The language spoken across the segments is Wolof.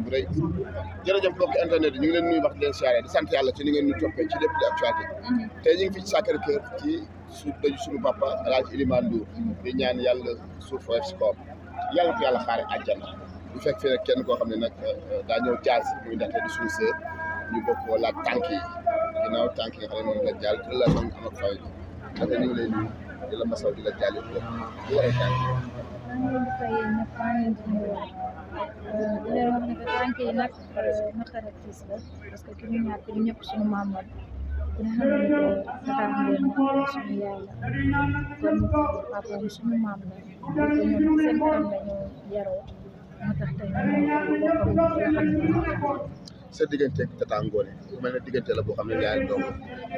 bu rëy jërëjëf mbokk internet yi ñu ngi leen nuyu wax di leen siyaare di sant yàlla ci ni ngeen ñu toppee ci lépp di actualité tey ñu ngi fii ci Sacré-Cœur ci dëju suñu papa El Hadj Elimane Ndour di ñaan yàlla suuf woyof si kawam yàlla ko yàlla xaare àjjana bu fekk fii nag kenn koo xam ne nag daa ñëw jaal si muy ndaxte di suñu sœur ñu bokk laaj tànk yi ginnaaw tànk yi nga xam ne moom la jaal relation bi am ak famille bi ndaxte ñu ngi lay nuyu di la masaw di la jaal yëpp lu waral tànk yi. di leen wax ne que tànk yi nag naqar ak tiis la parce que ki ñu ñàkk ñu ñëpp suñu maam la ku ne xam ne Tata Ngoné suñu yaay la kon papaam suñu maam la te ñoom seen kanam la ñu yaroo moo tax tey ñu bokkam sa diggante ak Tata Ngoné bu mel ne diggante la boo xam ne yaay doom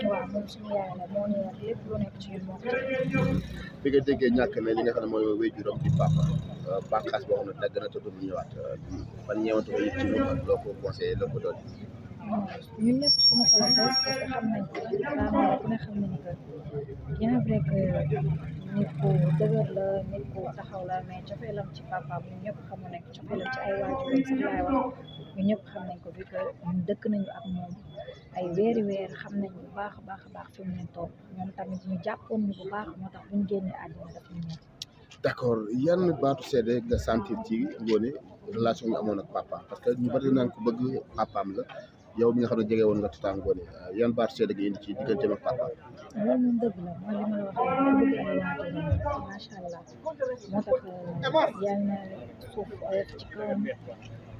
waaw moom suñu yaay la moo ñu yar lépp lu nekk ci ñun moo ko bi nga déggee ñàkk ne li nga xam ne mooy wéjuram di papa bànqaas boo xam ne dagg na te du ñëwaat ban ñeewante ko yëg ci moom ak loo ko conseillé loo ko doon. ñun ñëpp suñu xol a fees parce que xam nañ ko daa ku ne xam nañ que bien vrai que nit ku dëgër la nit ku taxaw la mais cofeelam ci papaam ñun ñëpp xam nañ ko cofeelam ci ay waajuram sax laay wax ñun ñëpp xam nañ ko vu que ñun dëkk nañu ak moom ay weeri weer xam nañ bu baax a baax fi mu ne toog ñoom tamit ñu jàppoon ñu bu baax moo tax buñ génnee àddina daf ñu metti. d'accord yan baatu seede nga sentir ci Ngoné relation bi amoon ak papa parce que ñu bari naan ko bëgg papaam la yow mi nga xam ne jege woon nga Tata Ngoné yan baatu seede nga indi ci digganteem ak papa. loolu moom dëgg la mooy li ma la wax bëgg ay waajuram macha allah moo tax yal na suuf oyof ci kawam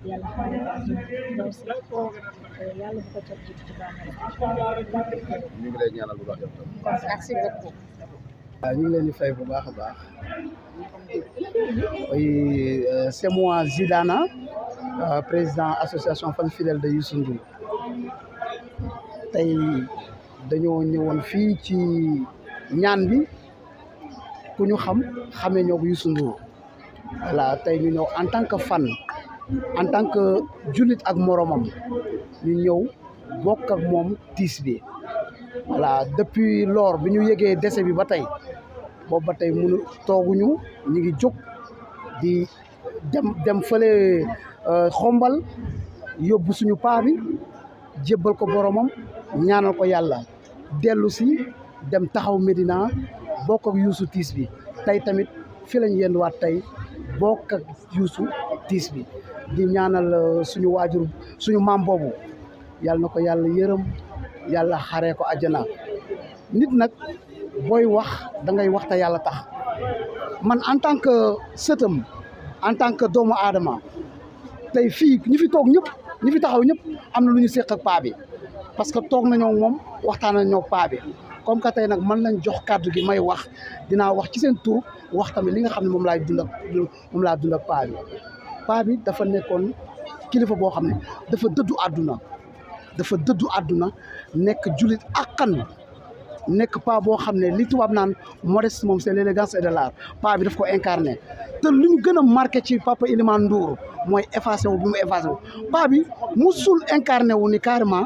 yàlla xaare ko àjjana ndaw si yàlla bu ko jot jiitu ci bàmmeel. ñu ngi lay ñaanal bu baax yow tam. merci beaucoup. waaw ñu ngi leen di fay bu baax a baax c'est moi Zidana président association fan fidèle de Youssou Ndour tey dañoo ñëwoon fii ci ñaan bi ku ñu xamee ñoo ko Youssou Ndour voilà tey ñu ñëw en tant que fan en tant que jullit ak moromam ñu ñëw bokk ak moom tiis bi voilà depuis lors bi ñu yëgee décès bi ba tey boobu ba tey mënu tooguñu ñu ngi jóg di dem fële xombal yóbbu suñu paa bi jébbal ko boromam ñaanal ko yàlla dellu si dem taxaw Médina bokk ak Youssou tiis bi tey tamit fi lañ yenduwaat tey bokk ak Youssou tiis bi di ñaanal suñu waajur suñu maam boobu yàlla na ko yàlla yërëm yàlla xaree ko àjjana nit nag booy wax da ngay wax te yàlla tax man en tant que sëtam en tant que doomu aadama tey fii ñi fi toog ñëpp ñi fi taxaw ñëpp am na lu ñu séq ak paa bi parce que toog nañoo moom waxtaan nañoo paa bi comme que tey nag mën nañ jox kàddu gi may wax dinaa wax ci seen tur wax tamit li nga xam ne moom laa dund ak paa bi dafa nekkoon kilifa boo xam ne dafa dëddu àdduna nekk jullit akkan nekk paa boo xam ne li tubaab naan modeste moom c'est l'élégance et de l'art paa bi daf ko incarné te lu ñu gën a marqué ci papa Elimane Ndour mooy effacé wu bi mu effacé wu paa bi musul incarné wu ni carrément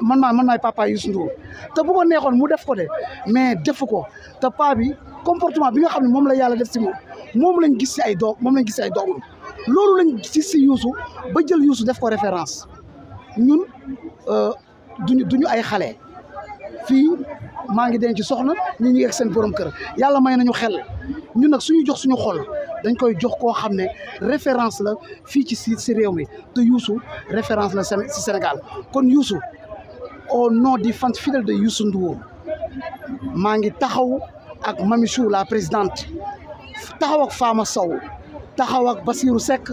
man maay papa Youssou Ndour te bu ko neexoon mu def ko de mais defu ko te paa bi comportement bi nga xam ne moom la yàlla def si moom lañ gis si ay doomam loolu lañ gis si Youssou ba jël Youssou def ko référence ñun duñu ay xale fii maa ngi denc soxna ñu ngi ak seen borom kër yàlla may nañu xel ñun nag suñu jox suñu xol dañ koy jox koo xam ne référence la fii ci si réew mi te Youssou référence la si Sénégal kon Youssou au nom du fan fidèle de Youssou Ndour maa ngi taxaw ak Mamichou la présidente taxaw ak Fama Sow taxaw ak Basirou Seck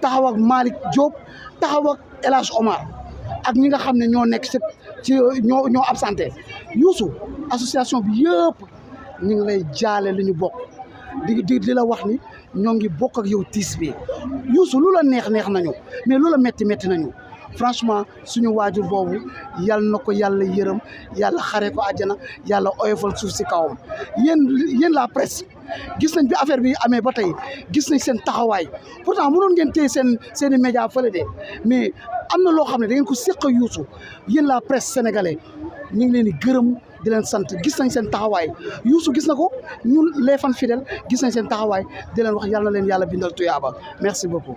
taxaw ak Malick Diop taxaw ak El Hadj Omar ak ñi nga xam ne ñoo nekk ci ñoo absenté Youssou association bi yëpp ñu ngi lay jaale li ñu bokk di la wax ni ñoo ngi bokk ak yow tiis bi Youssou lu la neex nañu mais lu la metti nañu franchement suñu waajur boobu yal na ko yàlla yërëm yàlla xare ko àjjana yàlla oyofal suuf si kawam yéen la presse gis nañ bi affaire bi amee ba tey gis nañ seen taxawaay pourtant mënoon ngeen téye seen i média fële de mais am na loo xam ne da ngeen ko séq ak Youssou yéen la presse sénégalais ñu ngi leen di gërëm di leen sant gis nañ seen taxawaay Youssou gis na ko ñun les fans fidèles gis nañ seen taxawaay di leen wax yàlla na leen yàlla bindal tuyaaba merci beaucoup